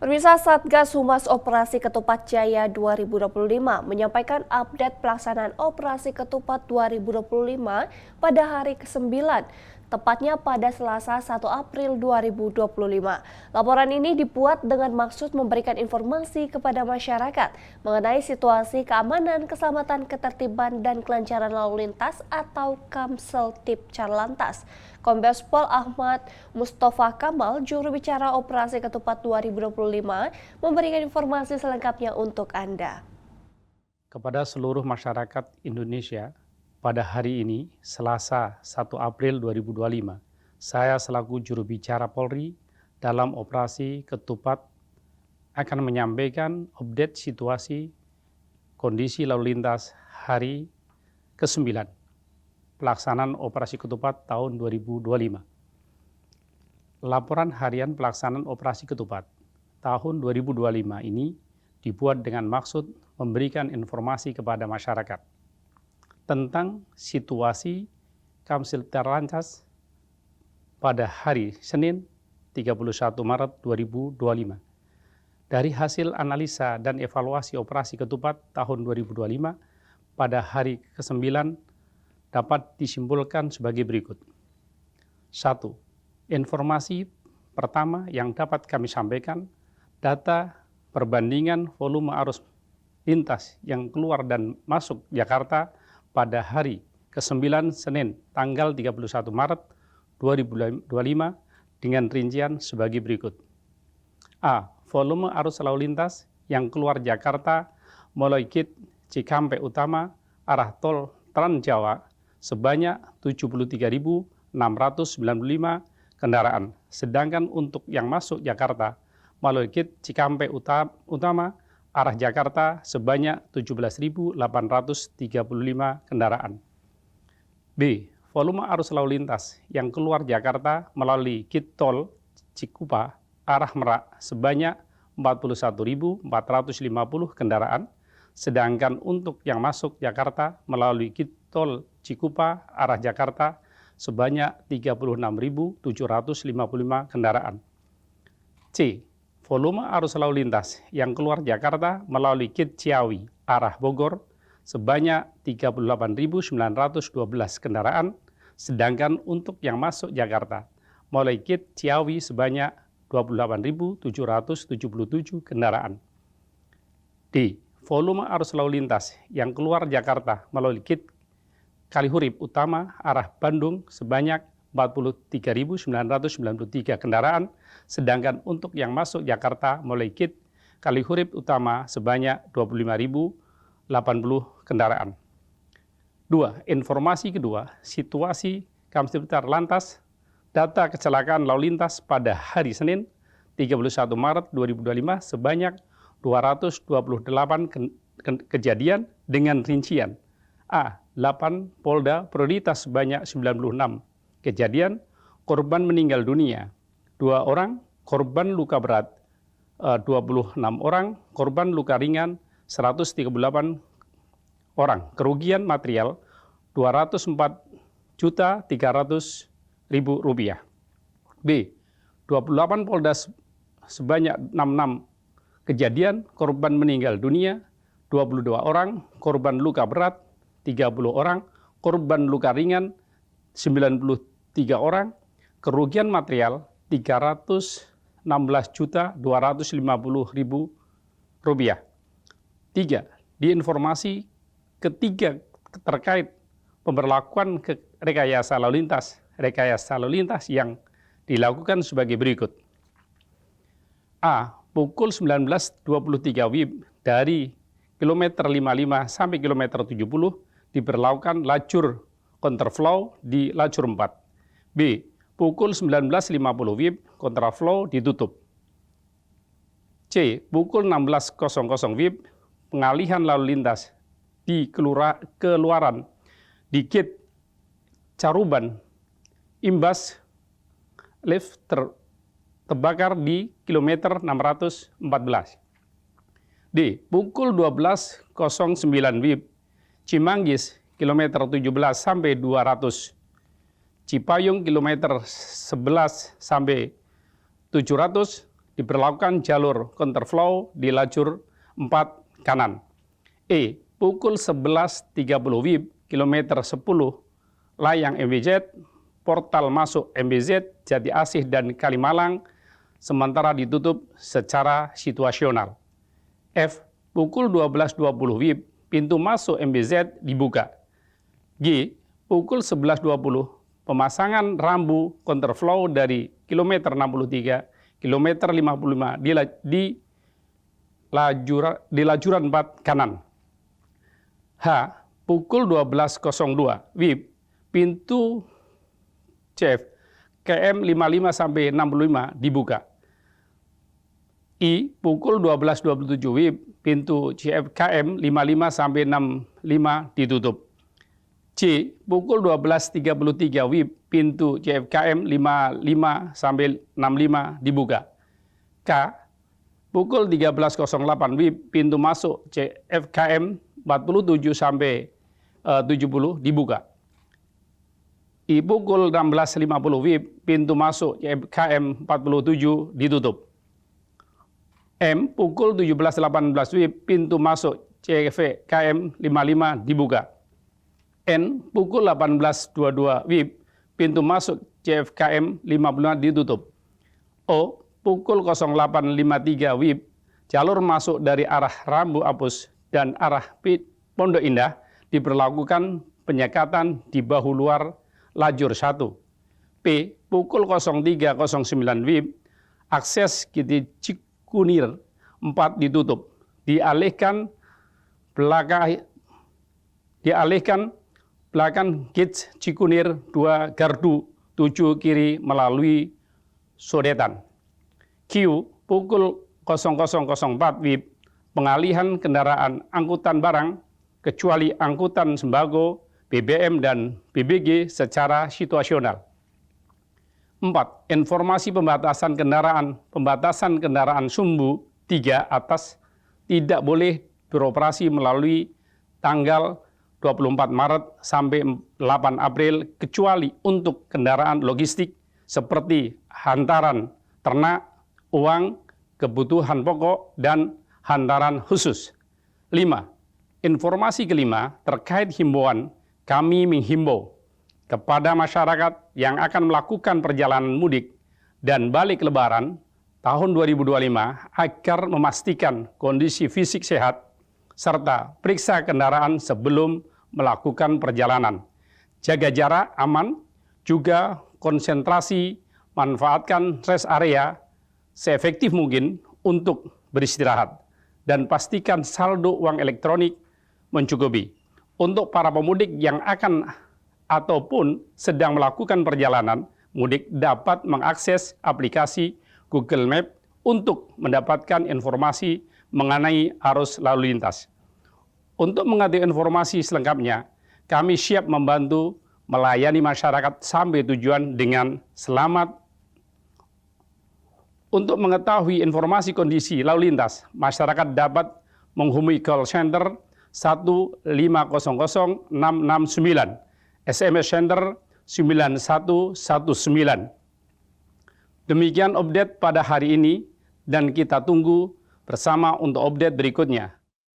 Pemirsa, Satgas Humas Operasi Ketupat Jaya 2025 menyampaikan update pelaksanaan Operasi Ketupat 2025 pada hari ke-9, tepatnya pada Selasa 1 April 2025. Laporan ini dibuat dengan maksud memberikan informasi kepada masyarakat mengenai situasi keamanan, keselamatan, ketertiban, dan kelancaran lalu lintas atau Kamseltib Carlantas. Kombes Pol Ahmad Mustafa Kamal, juru bicara Operasi Ketupat 2025, memberikan informasi selengkapnya untuk Anda. Kepada seluruh masyarakat Indonesia, pada hari ini, Selasa 1 April 2025, saya selaku juru bicara Polri dalam Operasi Ketupat akan menyampaikan update situasi kondisi lalu lintas hari ke-9. Pelaksanaan Operasi Ketupat tahun 2025. Laporan harian pelaksanaan Operasi Ketupat tahun 2025 ini dibuat dengan maksud memberikan informasi kepada masyarakat tentang situasi Kamseltib Carlantas pada hari Senin 31 Maret 2025. Dari hasil analisa dan evaluasi Operasi Ketupat tahun 2025 pada hari ke-9 dapat disimpulkan sebagai berikut. 1. Informasi pertama yang dapat kami sampaikan, data perbandingan volume arus lintas yang keluar dan masuk Jakarta pada hari ke-9 Senin tanggal 31 Maret 2025 dengan rincian sebagai berikut. A. Volume arus lalu lintas yang keluar Jakarta melalui Kit Cikampek Utama arah tol Trans Jawa sebanyak 73.695 kendaraan. Sedangkan untuk yang masuk Jakarta melalui Kit Cikampek Utama arah Jakarta sebanyak 17.835 kendaraan. B. Volume arus lalu lintas yang keluar Jakarta melalui Kit Tol Cikupa arah Merak sebanyak 41.450 kendaraan. Sedangkan untuk yang masuk Jakarta melalui Kit Tol Cikupa arah Jakarta sebanyak 36.755 kendaraan. C. Volume arus lalu lintas yang keluar Jakarta melalui Kit Ciawi arah Bogor sebanyak 38.912 kendaraan, sedangkan untuk yang masuk Jakarta melalui Kit Ciawi sebanyak 28.777 kendaraan. D. Volume arus lalu lintas yang keluar Jakarta melalui Kit Kalihurip Utama arah Bandung sebanyak 43.993 kendaraan, sedangkan untuk yang masuk Jakarta melalui Kit Kalihurip Utama sebanyak 25.080 kendaraan. 2. Informasi kedua, situasi Kamseltib Carlantas, data kecelakaan lalu lintas pada hari Senin 31 Maret 2025 sebanyak 228 kejadian dengan rincian. A. 8 polda prioritas sebanyak 96 kejadian, korban meninggal dunia 2 orang, korban luka berat 26 orang, korban luka ringan 138 orang, kerugian material Rp204.300.000. B. 28 polda sebanyak 66 kejadian, korban meninggal dunia 22 orang, korban luka berat 30 orang, korban luka ringan 93 orang, kerugian material Rp316.250.000. 3. Di informasi ketiga terkait pemberlakuan rekayasa lalu lintas yang dilakukan sebagai berikut. A. Pukul 19.23 WIB dari kilometer 55 sampai kilometer 70 diberlakukan lajur kontraflow di lajur 4. B. Pukul 19.50 WIB kontraflow ditutup. C. Pukul 16.00 WIB pengalihan lalu lintas di keluaran di Kit Caruban imbas lift terbakar di kilometer 614. D. Pukul 12.09 WIB Cimanggis kilometer 17 sampai 200, Cipayung kilometer 11 sampai 700, diberlakukan jalur counterflow di lajur 4 kanan. Pukul 11.30 WIB, kilometer 10, layang MBZ, portal masuk MBZ, Jati Asih dan Kalimalang, sementara ditutup secara situasional. Pukul 12.20 WIB, pintu masuk MBZ dibuka. Pukul 11.20, pemasangan rambu counterflow dari kilometer 63, kilometer 55 di lajuran 4 kanan. Pukul 12.02 WIB, pintu CF KM 55 sampai 65 dibuka. Pukul 12.27 WIB, pintu CF KM 55 sampai 65 ditutup. Pukul 12.33 WIB, pintu CFKM 55 sampai 65 dibuka. Pukul 13.08 WIB, pintu masuk CFKM 47 sampai 70 dibuka. Pukul 16.50 WIB, pintu masuk CFKM 47 ditutup. Pukul 17.18 WIB, pintu masuk CFKM 55 dibuka. Pukul 18.22 WIB, pintu masuk CFKM 55 ditutup. Pukul 08.53 WIB, jalur masuk dari arah Rambu Apus dan arah Pondok Indah diberlakukan penyekatan di bahu luar lajur 1. Pukul 03.09 WIB, akses Giti Cikunir 4 ditutup. Dialihkan belakang Gate Cikunir 2 Gardu 7 kiri melalui Sodetan. Pukul 00.04 WIB, pengalihan kendaraan angkutan barang kecuali angkutan sembako, BBM dan BBG secara situasional. 4. Informasi pembatasan kendaraan sumbu 3 atas tidak boleh beroperasi melalui tanggal 24 Maret sampai 8 April kecuali untuk kendaraan logistik seperti hantaran ternak, uang, kebutuhan pokok, dan hantaran khusus. 5. Informasi kelima terkait himbauan, kami menghimbau kepada masyarakat yang akan melakukan perjalanan mudik dan balik lebaran tahun 2025 agar memastikan kondisi fisik sehat serta periksa kendaraan sebelum melakukan perjalanan. Jaga jarak aman, juga konsentrasi, manfaatkan rest area seefektif mungkin untuk beristirahat, dan pastikan saldo uang elektronik mencukupi. Untuk para pemudik yang akan ataupun sedang melakukan perjalanan mudik dapat mengakses aplikasi Google Map untuk mendapatkan informasi mengenai arus lalu lintas. Untuk mengetahui informasi selengkapnya, kami siap membantu melayani masyarakat sampai tujuan dengan selamat. Untuk mengetahui informasi kondisi lalu lintas, masyarakat dapat menghubungi call center 1500669, SMS center 9119. Demikian update pada hari ini, dan kita tunggu bersama untuk update berikutnya.